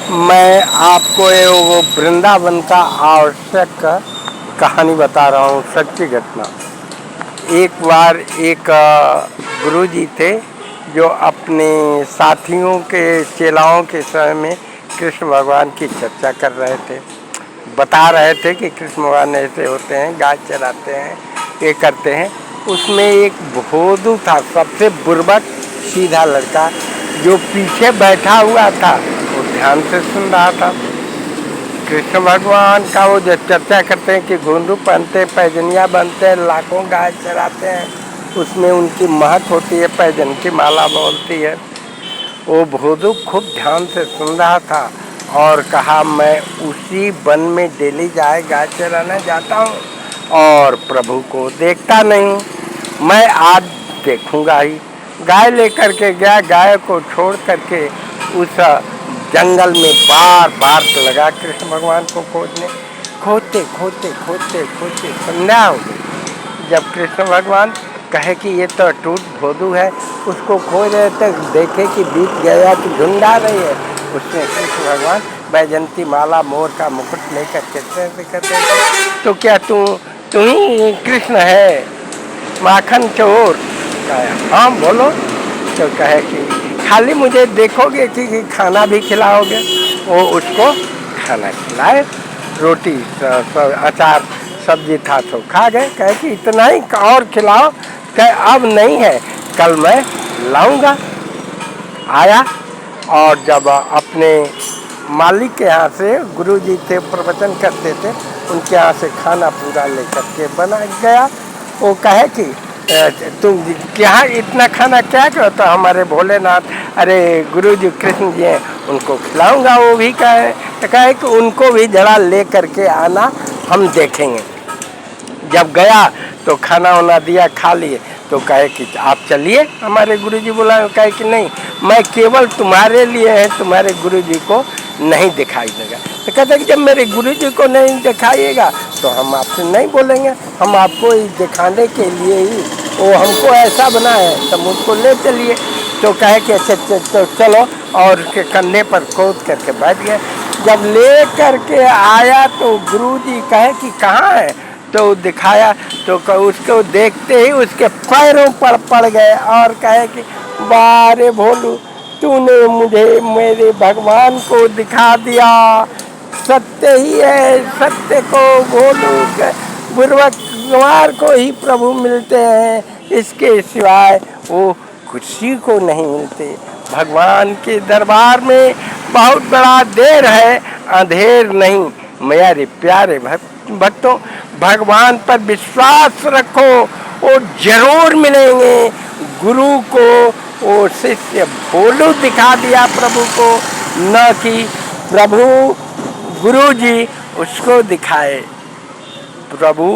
मैं आपको ये वो वृंदावन का आवश्यक कहानी बता रहा हूँ, सच्ची घटना। एक बार एक गुरुजी थे जो अपने साथियों के चेलाओं के समय में कृष्ण भगवान की चर्चा कर रहे थे। बता रहे थे कि कृष्ण भगवान ऐसे होते हैं, गाय चराते हैं, ये करते हैं। उसमें एक भोदू था, सबसे बुर्बक सीधा लड़का, जो पीछे बैठा हुआ था। वो ध्यान से सुन रहा था कृष्ण भगवान का। वो जो चर्चा करते हैं कि घुंघरू पहनते, पैजनिया बनते हैं, लाखों गाय चराते हैं, उसमें उनकी महक होती है, पैजन की माला बोलती है। वो भोदू खूब ध्यान से सुन रहा था और कहा, मैं उसी वन में डेली गाय चराने जाता हूँ और प्रभु को देखता नहीं, मैं आज देखूंगा ही। गाय लेकर के गया, गाय को छोड़ करके उस जंगल में बार बार लगा कृष्ण भगवान को खोजने। खोजते खोजते खोजते खोजते संध्या हो गई। जब कृष्ण भगवान कहे कि ये तो अटूट भोदू है, उसको खोज रहे थे, देखे कि बीत गया कि ढूंढा रही है। उसने कृष्ण भगवान बैजंती माला मोर का मुकुट लेकर के कहते तो क्या तू ही कृष्ण है, माखन चोर? कहा हाँ बोलो। तो कहे कि खाली मुझे देखोगे कि खाना भी खिलाओगे? वो उसको खाना खिलाए, रोटी अचार सब्जी था तो खा गए। कहे कि इतना ही और खिलाओ? कहे अब नहीं है, कल मैं लाऊंगा। आया और जब अपने मालिक के यहाँ से, गुरुजी थे प्रवचन करते थे, उनके यहाँ से खाना पूरा लेकर के बना गया। वो कहे कि तुम क्या इतना खाना क्या करो? तो हमारे भोलेनाथ, अरे गुरुजी कृष्ण जी हैं, उनको खिलाऊंगा। वो भी कहे कि उनको भी जरा ले करके आना, हम देखेंगे। जब गया तो खाना वाना दिया, खा लिए। तो कहे कि आप चलिए, हमारे गुरुजी बुलाए। कहे कि नहीं, मैं केवल तुम्हारे लिए है, तुम्हारे गुरुजी को नहीं दिखाई देगा। तो कहते कि जब मेरे गुरुजी को नहीं दिखाइएगा तो हम आपसे नहीं बोलेंगे, हम आपको दिखाने के लिए ही, वो हमको ऐसा बना है, तो मुझको ले चलिए। तो कहे कि अच्छा तो चलो, और उसके कंधे पर कूद करके बैठ गए। जब ले करके आया तो गुरुजी कहे कि कहाँ है? तो दिखाया तो उसको देखते ही उसके पैरों पर पड़ गए और कहे कि बारे भोलू, तूने मुझे मेरे भगवान को दिखा दिया। सत्य ही है, सत्य को भोलू बुर्बक कुमार को ही प्रभु मिलते हैं, इसके सिवाय वो किसी को नहीं मिलते। भगवान के दरबार में बहुत बड़ा देर है, अंधेर नहीं। मेरे प्यारे भक्तों, भगवान पर विश्वास रखो, वो जरूर मिलेंगे। गुरु को वो शिष्य भोलू दिखा दिया प्रभु को, न कि प्रभु गुरु जी उसको दिखाए। प्रभु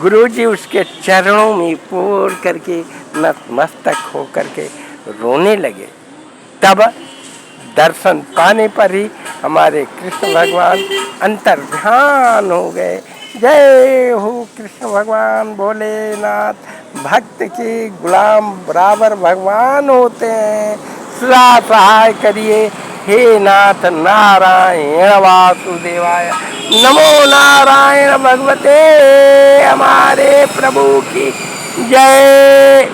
गुरु जी उसके चरणों में पोर करके नतमस्तक हो करके रोने लगे। तब दर्शन पाने पर ही हमारे कृष्ण भगवान अंतर ध्यान हो गए। जय हो कृष्ण भगवान भोलेनाथ, भक्त के गुलाम बराबर भगवान होते हैं। सदा सहाय करिए, हे नाथ नारायण वासुदेवाय। नमो नारायण भगवते हमारे प्रभु की जय।